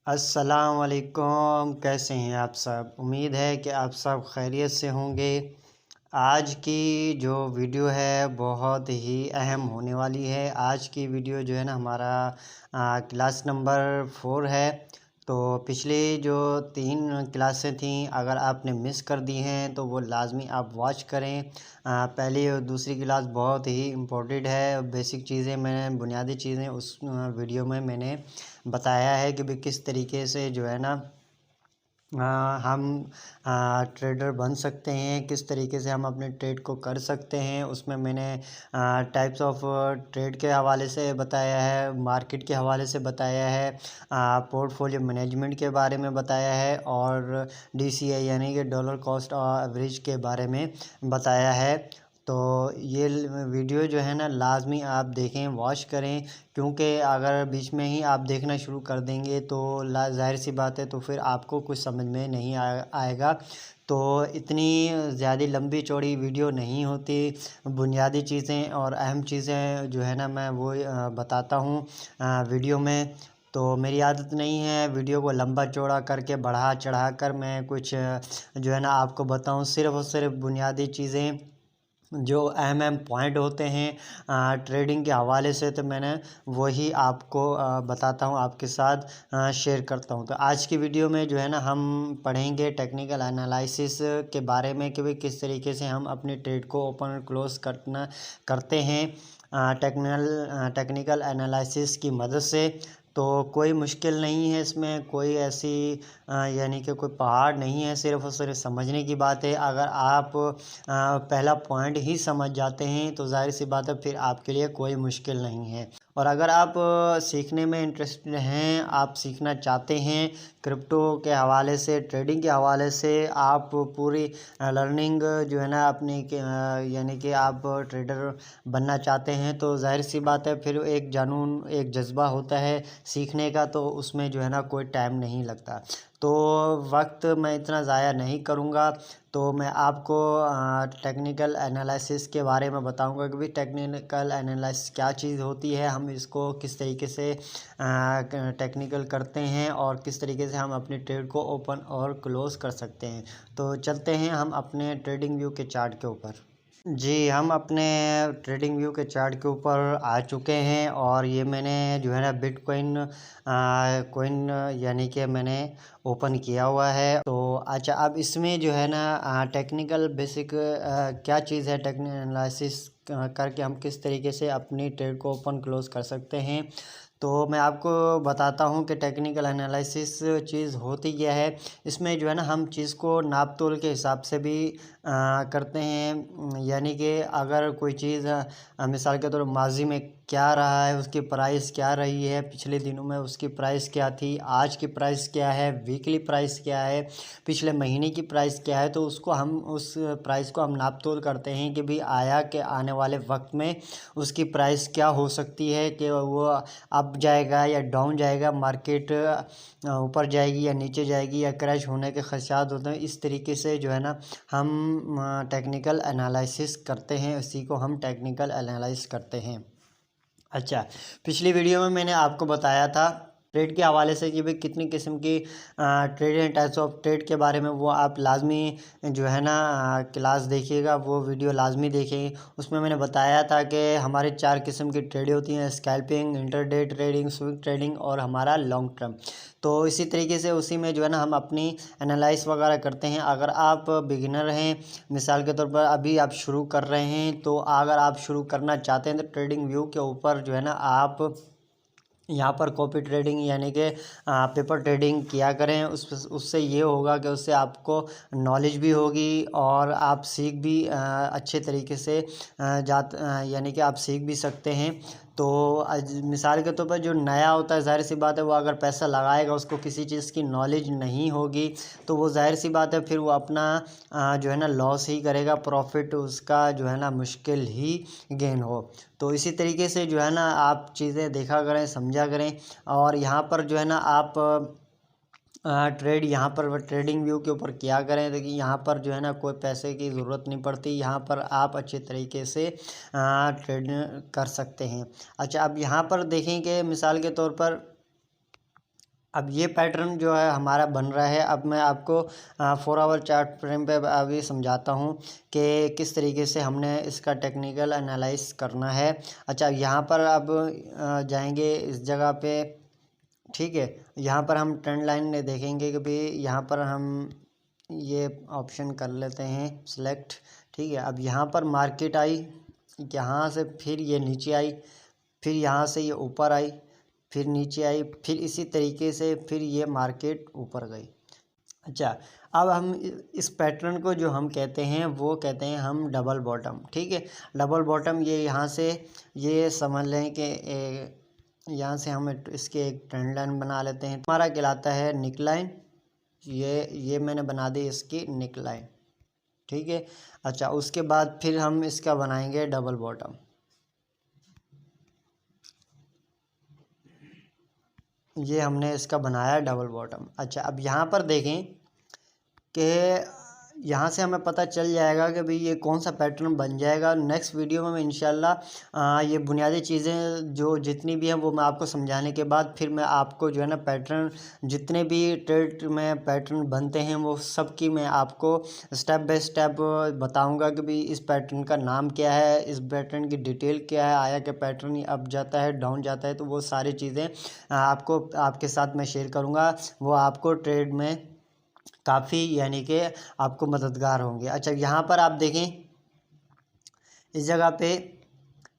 अस्सलाम वालेकुम। कैसे हैं आप सब? उम्मीद है कि आप सब खैरियत से होंगे। आज की जो वीडियो है बहुत ही अहम होने वाली है। आज की वीडियो जो है ना हमारा क्लास नंबर 4 है। तो पिछली जो 3 क्लासें थीं अगर आपने मिस कर दी हैं तो वो लाजमी आप वॉच करें। पहली और दूसरी क्लास बहुत ही इम्पोर्टेंट है। बेसिक चीज़ें मैंने बुनियादी चीज़ें उस वीडियो में मैंने बताया है कि भाई किस तरीके से जो है ना हम ट्रेडर बन सकते हैं, किस तरीके से हम अपने ट्रेड को कर सकते हैं। उसमें मैंने टाइप्स ऑफ ट्रेड के हवाले से बताया है, मार्केट के हवाले से बताया है, पोर्टफोलियो मैनेजमेंट के बारे में बताया है और DCA यानी कि डॉलर कॉस्ट एवरेज के बारे में बताया है। तो ये वीडियो जो है ना लाजमी आप देखें, वॉच करें, क्योंकि अगर बीच में ही आप देखना शुरू कर देंगे तो ज़ाहिर सी बात है तो फिर आपको कुछ समझ में नहीं आएगा। तो इतनी ज़्यादा लंबी चौड़ी वीडियो नहीं होती। बुनियादी चीज़ें और अहम चीज़ें जो है ना मैं वो बताता हूँ वीडियो में। तो मेरी आदत नहीं है वीडियो को लंबा चौड़ा करके बढ़ा चढ़ा कर मैं कुछ जो है ना आपको बताऊँ। सिर्फ़ और सिर्फ बुनियादी चीज़ें जो अहम पॉइंट होते हैं ट्रेडिंग के हवाले से तो मैंने वही आपको बताता हूँ, आपके साथ शेयर करता हूँ। तो आज की वीडियो में जो है ना हम पढ़ेंगे टेक्निकल एनालिसिस के बारे में कि भाई किस तरीके से हम अपने ट्रेड को ओपन और क्लोज करते हैं टेक्निकल एनालिसिस की मदद से। तो कोई मुश्किल नहीं है इसमें, कोई ऐसी यानी कि कोई पहाड़ नहीं है, सिर्फ़ और सिर्फ समझने की बात है। अगर आप पहला पॉइंट ही समझ जाते हैं तो ज़ाहिर सी बात है फिर आपके लिए कोई मुश्किल नहीं है। और अगर आप सीखने में इंटरेस्टेड हैं, आप सीखना चाहते हैं क्रिप्टो के हवाले से, ट्रेडिंग के हवाले से, आप पूरी लर्निंग जो है ना अपनी यानी कि आप ट्रेडर बनना चाहते हैं तो ज़ाहिर सी बात है फिर एक जुनून, एक जज्बा होता है सीखने का, तो उसमें जो है ना कोई टाइम नहीं लगता। तो वक्त मैं इतना ज़ाया नहीं करूँगा। तो मैं आपको टेक्निकल एनालिसिस के बारे में बताऊंगा कि भाई टेक्निकल एनालिसिस क्या चीज़ होती है, हम इसको किस तरीके से टेक्निकल करते हैं और किस तरीके से हम अपने ट्रेड को ओपन और क्लोज़ कर सकते हैं। तो चलते हैं हम अपने ट्रेडिंग व्यू के चार्ट के ऊपर। जी, हम अपने ट्रेडिंग व्यू के चार्ट के ऊपर आ चुके हैं और ये मैंने जो है ना बिटकॉइन कॉइन यानी कि मैंने ओपन किया हुआ है। तो अच्छा, अब इसमें जो है ना टेक्निकल बेसिक क्या चीज़ है, टेक्निकल एनालिसिस करके हम किस तरीके से अपनी ट्रेड को ओपन क्लोज कर सकते हैं। तो मैं आपको बताता हूँ कि टेक्निकल एनालिसिस चीज़ होती क्या है। इसमें जो है ना हम चीज़ को नाप तोल के हिसाब से भी करते हैं। यानी कि अगर कोई चीज़ मिसाल के तौर पर माजी में क्या रहा है, उसकी प्राइस क्या रही है, पिछले दिनों में उसकी प्राइस क्या थी, आज की प्राइस क्या है, वीकली प्राइस क्या है, पिछले महीने की प्राइस क्या है, तो उसको हम उस प्राइस को हम नाप तोल करते हैं कि भाई आया कि आने वाले वक्त में उसकी प्राइस क्या हो सकती है, कि वो अप जाएगा या डाउन जाएगा, मार्केट ऊपर जाएगी या नीचे जाएगी या क्रैश होने के खदशात होते हैं। इस तरीके से जो है ना हम टेक्निकल एनालिसिस करते हैं, इसी को हम टेक्निकल एनालिसिस करते हैं। अच्छा, पिछली वीडियो में मैंने आपको बताया था ट्रेड के हवाले से कि भाई कितनी किस्म की trade and types of trade के बारे में, वो आप लाजमी जो है ना क्लास देखिएगा, वो वीडियो लाजमी देखें। उसमें मैंने बताया था कि हमारे 4 किस्म की ट्रेड होती हैं, scalping, intraday trading, swing trading और हमारा लॉन्ग टर्म। तो इसी तरीके से उसी में जो है ना हम अपनी एनालाइज वगैरह करते हैं। अगर आप बिगिनर हैं, मिसाल के तौर पर अभी आप शुरू कर रहे हैं, तो अगर आप शुरू करना चाहते हैं तो ट्रेडिंग व्यू के ऊपर जो है ना आप यहाँ पर कॉपी ट्रेडिंग यानी कि पेपर ट्रेडिंग किया करें। उससे ये होगा कि उससे आपको नॉलेज भी होगी और आप सीख भी अच्छे तरीके से यानी कि आप सीख भी सकते हैं। तो मिसाल के तौर पर जो नया होता है, ज़ाहिर सी बात है वो अगर पैसा लगाएगा, उसको किसी चीज़ की नॉलेज नहीं होगी, तो वो ज़ाहिर सी बात है फिर वो अपना जो है ना लॉस ही करेगा, प्रॉफिट उसका जो है ना मुश्किल ही गेन हो। तो इसी तरीके से जो है ना आप चीज़ें देखा करें, समझा करें। और यहाँ पर जो है ना आप ट्रेड यहाँ पर ट्रेडिंग व्यू के ऊपर किया करें। देखिए यहाँ पर जो है ना कोई पैसे की ज़रूरत नहीं पड़ती, यहाँ पर आप अच्छे तरीके से ट्रेड कर सकते हैं। अच्छा, अब यहाँ पर देखें कि मिसाल के तौर पर अब ये पैटर्न जो है हमारा बन रहा है। अब मैं आपको 4 आवर चार्ट फ्रेम पे अभी समझाता हूँ कि किस तरीके से हमने इसका टेक्निकल एनालाइज करना है। अच्छा, यहाँ पर अब जाएंगे इस जगह पे, ठीक है। यहाँ पर हम ट्रेंड लाइन देखेंगे कि भाई यहाँ पर हम ये ऑप्शन कर लेते हैं सिलेक्ट, ठीक है। अब यहाँ पर मार्केट आई, यहाँ से फिर ये नीचे आई, फिर यहाँ से ये ऊपर आई, फिर नीचे आई, फिर इसी तरीके से फिर ये मार्केट ऊपर गई। अच्छा, अब हम इस पैटर्न को जो हम कहते हैं वो कहते हैं हम डबल बॉटम, ठीक है। डबल बॉटम ये यहाँ से ये समझ लें कि यहाँ से हम इसके एक ट्रेंड लाइन बना लेते हैं। हमारा कहलाता है निक लाइन, ये मैंने बना दी इसकी निक लाइन, ठीक है। अच्छा, उसके बाद फिर हम इसका बनाएंगे डबल बॉटम। ये हमने इसका बनाया डबल बॉटम। अच्छा, अब यहाँ पर देखें कि यहाँ से हमें पता चल जाएगा कि भाई ये कौन सा पैटर्न बन जाएगा। नेक्स्ट वीडियो में मैं इंशाल्लाह ये बुनियादी चीज़ें जो जितनी भी हैं वो मैं आपको समझाने के बाद फिर मैं आपको जो है ना पैटर्न, जितने भी ट्रेड में पैटर्न बनते हैं वो सब की मैं आपको स्टेप बाय स्टेप बताऊंगा कि भाई इस पैटर्न का नाम क्या है, इस पैटर्न की डिटेल क्या है, आया कि पैटर्न अप जाता है डाउन जाता है, तो वो सारी चीज़ें आपको आपके साथ मैं शेयर करूँगा। वो आपको ट्रेड में काफ़ी यानी कि आपको मददगार होंगे। अच्छा, यहाँ पर आप देखें इस जगह पे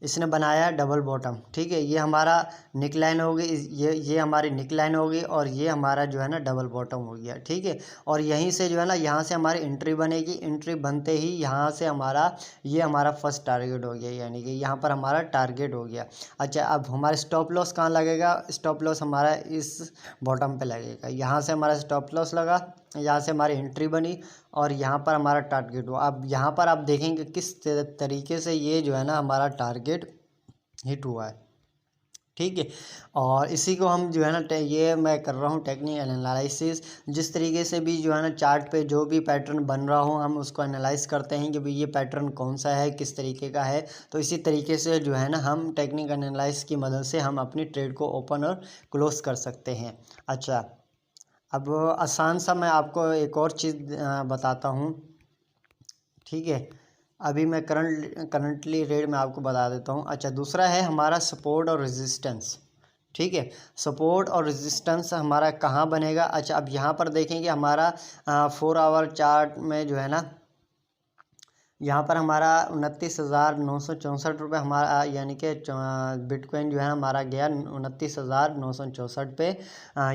इसने बनाया डबल बॉटम, ठीक है। ये हमारा निक लाइन होगी, ये हमारी निक लाइन होगी और ये हमारा जो है ना डबल बॉटम हो गया, ठीक है। और यहीं से जो है ना यहाँ से हमारी एंट्री बनेगी। एंट्री बनते ही यहाँ से हमारा ये हमारा फर्स्ट टारगेट हो गया, यानी कि यहाँ पर हमारा टारगेट हो गया। अच्छा, अब हमारा स्टॉप लॉस कहाँ लगेगा? स्टॉप लॉस हमारा इस बॉटम पे लगेगा। यहाँ से हमारा स्टॉप लॉस लगा, यहाँ से हमारी एंट्री बनी और यहाँ पर हमारा टारगेट हुआ। अब यहाँ पर आप देखेंगे किस तरीके से ये जो है ना हमारा टारगेट हिट हुआ है, ठीक है। और इसी को हम जो है ना ये मैं कर रहा हूँ टेक्निकल एनालिसिस। जिस तरीके से भी जो है ना चार्ट पे जो भी पैटर्न बन रहा हो हम उसको एनालाइज करते हैं कि भाई ये पैटर्न कौन सा है, किस तरीके का है। तो इसी तरीके से जो है ना हम टेक्निकल एनालिसिस की मदद से हम अपनी ट्रेड को ओपन और क्लोज कर सकते हैं। अच्छा, अब आसान सा मैं आपको एक और चीज़ बताता हूँ, ठीक है। अभी मैं करंटली रेट में आपको बता देता हूँ। अच्छा, दूसरा है हमारा सपोर्ट और रेजिस्टेंस, ठीक है। सपोर्ट और रेजिस्टेंस हमारा कहाँ बनेगा? अच्छा, अब यहाँ पर देखेंगे हमारा 4 आवर चार्ट में जो है ना यहाँ पर हमारा 29,964 हमारा यानी कि बिटकॉइन जो है हमारा गया 29,964 पे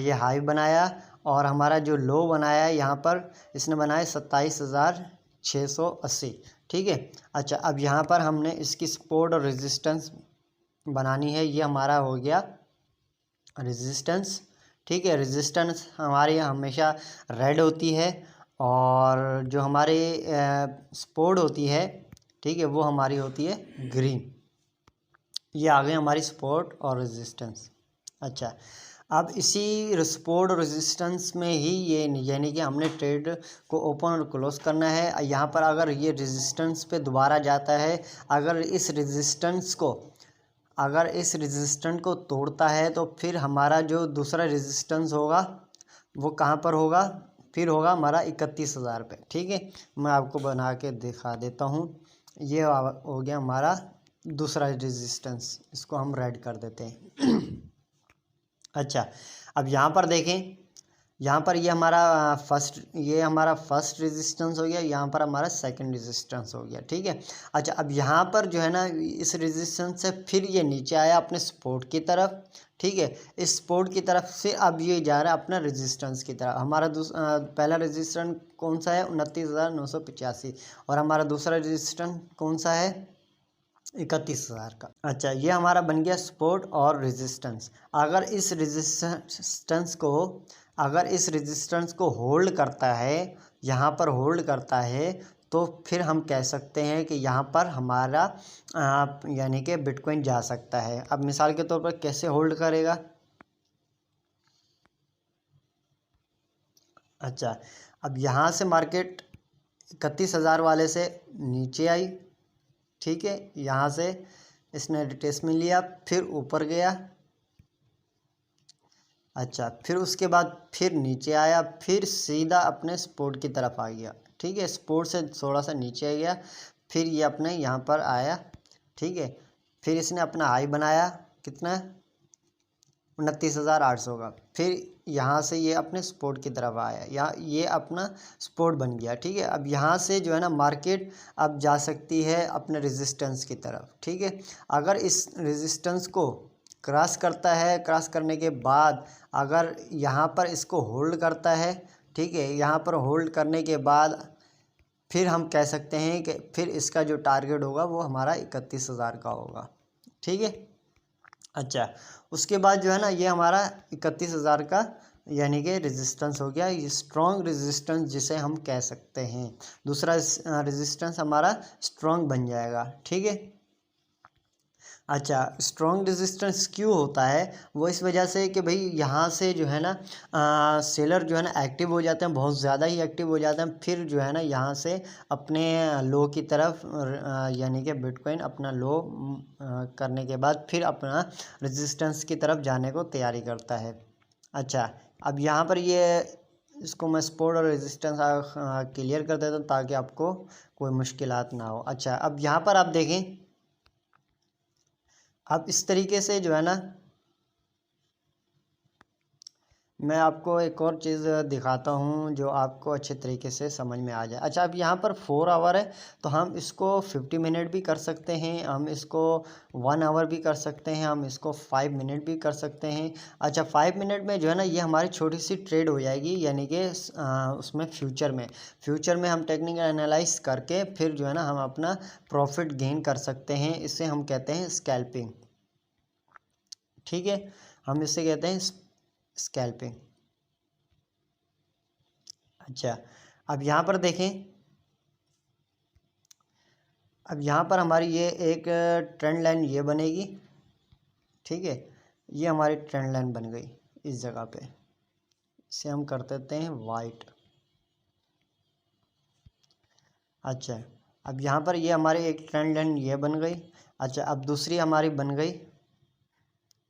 ये हाई बनाया। और हमारा जो लो बनाया यहाँ पर इसने बनाया 27,680, ठीक है। अच्छा, अब यहाँ पर हमने इसकी सपोर्ट और रेजिस्टेंस बनानी है। ये हमारा हो गया रेजिस्टेंस, ठीक है। रेजिस्टेंस हमारी हमेशा रेड होती है और जो हमारी सपोर्ट होती है, ठीक है, वो हमारी होती है ग्रीन। ये आ गई हमारी सपोर्ट और रेजिस्टेंस। अच्छा, अब इसी सपोर्ट और रेजिस्टेंस में ही ये यानी कि हमने ट्रेड को ओपन और क्लोज करना है। यहाँ पर अगर ये रेजिस्टेंस पे दोबारा जाता है, अगर इस रेजिस्टेंस को तोड़ता है तो फिर हमारा जो दूसरा रेजिस्टेंस होगा वो कहाँ पर होगा? फिर होगा हमारा 31,000 पे, ठीक है। मैं आपको बना के दिखा देता हूँ। ये हो गया हमारा दूसरा रेजिस्टेंस, इसको हम रेड कर देते हैं। अच्छा, अब यहाँ पर देखें, यहाँ पर ये हमारा फर्स्ट रेजिस्टेंस हो गया, यहाँ पर हमारा सेकंड रेजिस्टेंस हो गया, ठीक है। अच्छा, अब यहाँ पर जो है ना इस रेजिस्टेंस से फिर ये नीचे आया अपने सपोर्ट की तरफ, ठीक है। इस सपोर्ट की तरफ से अब ये जा रहा है अपना रेजिस्टेंस की तरफ। हमारा पहला रेजिस्टेंस कौन सा है? 29,985। और हमारा दूसरा रेजिस्टेंस कौन सा है? 31,000 का। अच्छा, ये हमारा बन गया सपोर्ट और रेजिस्टेंस। अगर इस रेजिस्टेंस को होल्ड करता है, यहाँ पर होल्ड करता है, तो फिर हम कह सकते हैं कि यहाँ पर हमारा यानी कि बिटकॉइन जा सकता है। अब मिसाल के तौर पर कैसे होल्ड करेगा? अच्छा, अब यहाँ से मार्केट 31,000 वाले से नीचे आई, ठीक है। यहाँ से इसने रिट्रेसमेंट लिया, फिर ऊपर गया। अच्छा, फिर उसके बाद फिर नीचे आया, फिर सीधा अपने सपोर्ट की तरफ आ गया। ठीक है, सपोर्ट से थोड़ा सा नीचे आ गया, फिर ये अपने यहाँ पर आया। ठीक है, फिर इसने अपना हाई बनाया कितना, 29,800 का। फिर यहाँ से ये अपने सपोर्ट की तरफ आया, या ये अपना सपोर्ट बन गया। ठीक है, अब यहाँ से जो है ना मार्केट अब जा सकती है अपने रेजिस्टेंस की तरफ। ठीक है, अगर इस रेजिस्टेंस को क्रॉस करता है, क्रॉस करने के बाद अगर यहाँ पर इसको होल्ड करता है, ठीक है, यहाँ पर होल्ड करने के बाद फिर हम कह सकते हैं कि फिर इसका जो टारगेट होगा वो हमारा 31,000 का होगा। ठीक है, अच्छा, उसके बाद जो है ना ये हमारा 31,000 का यानी कि रेजिस्टेंस हो गया, ये स्ट्रॉन्ग रेजिस्टेंस जिसे हम कह सकते हैं। दूसरा रेजिस्टेंस हमारा स्ट्रॉन्ग बन जाएगा। ठीक है, अच्छा, स्ट्रॉन्ग रेजिस्टेंस क्यों होता है, वो इस वजह से कि भाई यहाँ से जो है ना सेलर जो है ना एक्टिव हो जाते हैं, बहुत ज़्यादा ही एक्टिव हो जाते हैं। फिर जो है ना यहाँ से अपने लो की तरफ यानी कि बिटकॉइन अपना लो करने के बाद फिर अपना रेजिस्टेंस की तरफ जाने को तैयारी करता है। अच्छा, अब यहाँ पर ये इसको मैं सपोर्ट और रेजिस्टेंस क्लियर कर देता हूँ ताकि आपको कोई मुश्किलात ना हो। अच्छा, अब यहाँ पर आप देखें, अब इस तरीके से जो है ना मैं आपको एक और चीज़ दिखाता हूँ जो आपको अच्छे तरीके से समझ में आ जाए। अच्छा, अब यहाँ पर 4 आवर है, तो हम इसको 50 मिनट भी कर सकते हैं, हम इसको 1 आवर भी कर सकते हैं, हम इसको 5 मिनट भी कर सकते हैं। अच्छा, 5 मिनट में जो है ना ये हमारी छोटी सी ट्रेड हो जाएगी, यानी कि उसमें फ्यूचर में हम टेक्निकल एनालाइज करके फिर जो है ना हम अपना प्रॉफिट गेन कर सकते हैं। इसे हम कहते हैं स्कैल्पिंग। ठीक है, हम इसे कहते हैं स्कैल्पिंग। अच्छा, अब यहाँ पर देखें, अब यहाँ पर हमारी ये एक ट्रेंड लाइन ये बनेगी। ठीक है, ये हमारी ट्रेंड लाइन बन गई इस जगह पे, इसे हम कर देते हैं वाइट। अच्छा, अब यहाँ पर ये हमारी एक ट्रेंड लाइन ये बन गई। अच्छा, अब दूसरी हमारी बन गई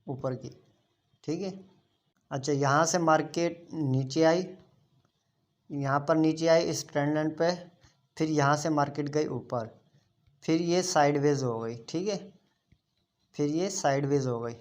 ऊपर की। ठीक है, अच्छा, यहाँ से मार्केट नीचे आई, यहाँ पर नीचे आई इस ट्रेंड लाइन पे, फिर यहाँ से मार्केट गई ऊपर, फिर ये साइडवेज हो गई। ठीक है, फिर ये साइडवेज हो गई,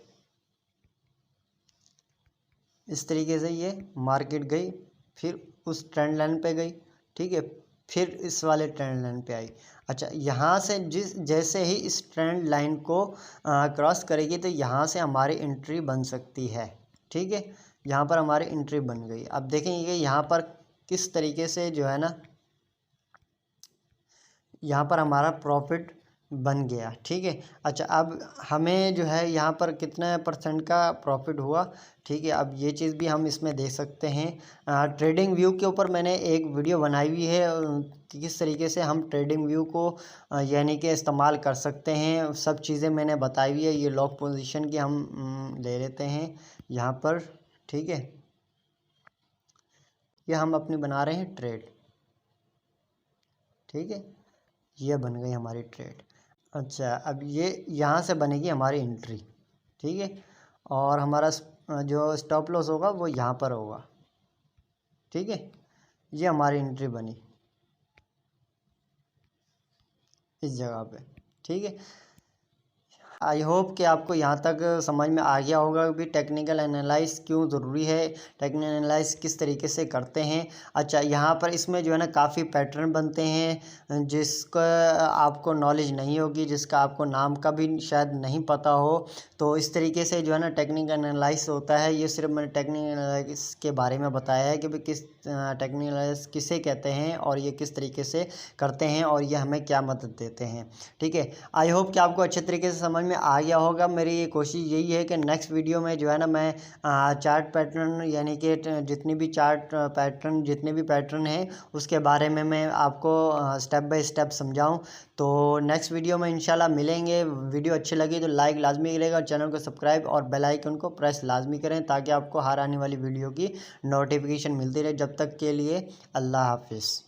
इस तरीके से ये मार्केट गई, फिर उस ट्रेंड लाइन पे गई। ठीक है, फिर इस वाले ट्रेंड लाइन पे आई। अच्छा, यहाँ से जैसे ही इस ट्रेंड लाइन को क्रॉस करेगी तो यहाँ से हमारी एंट्री बन सकती है। ठीक है, यहाँ पर हमारी एंट्री बन गई। अब देखेंगे यहाँ पर किस तरीके से जो है ना यहाँ पर हमारा प्रॉफिट बन गया। ठीक है, अच्छा, अब हमें जो है यहाँ पर कितना % का प्रॉफिट हुआ। ठीक है, अब ये चीज़ भी हम इसमें देख सकते हैं। ट्रेडिंग व्यू के ऊपर मैंने एक वीडियो बनाई हुई है कि किस तरीके से हम ट्रेडिंग व्यू को यानी कि इस्तेमाल कर सकते हैं, सब चीज़ें मैंने बताई हुई है। ये लॉक पोजीशन की हम ले लेते हैं यहाँ पर। ठीक है, ये हम अपनी बना रहे हैं ट्रेड। ठीक है, ये बन गई हमारी ट्रेड। अच्छा, अब ये यहाँ से बनेगी हमारी एंट्री। ठीक है, और हमारा जो स्टॉप लॉस होगा वो यहाँ पर होगा। ठीक है, ये हमारी एंट्री बनी इस जगह पे। ठीक है, आई होप कि आपको यहाँ तक समझ में आ गया होगा कि टेक्निकल एनालाइज क्यों ज़रूरी है, टेक्निकल एनालाइज किस तरीके से करते हैं। अच्छा, यहाँ पर इसमें जो है ना काफ़ी पैटर्न बनते हैं जिसका आपको नॉलेज नहीं होगी, जिसका आपको नाम का भी शायद नहीं पता हो। तो इस तरीके से जो है ना टेक्निकल एनालाइज होता है। ये सिर्फ मैंने टेक्निकल एनालाइज के बारे में बताया है कि भाई किस टेक्निकल एनालाइज किसे कहते हैं और ये किस तरीके से करते हैं और ये हमें क्या मदद देते हैं। ठीक है, आई होप कि आपको अच्छे तरीके से समझ में आ गया होगा। मेरी ये कोशिश यही है कि नेक्स्ट वीडियो में जो है ना मैं चार्ट पैटर्न यानी कि जितनी भी पैटर्न हैं उसके बारे में मैं आपको स्टेप बाय स्टेप समझाऊं। तो नेक्स्ट वीडियो में इंशाल्लाह मिलेंगे। वीडियो अच्छी लगी तो लाइक लाजमी करेगा, चैनल को सब्सक्राइब और बेल आइकन को प्रेस लाजमी करें ताकि आपको हर आने वाली वीडियो की नोटिफिकेशन मिलती रहे। जब तक के लिए अल्लाह हाफिज़।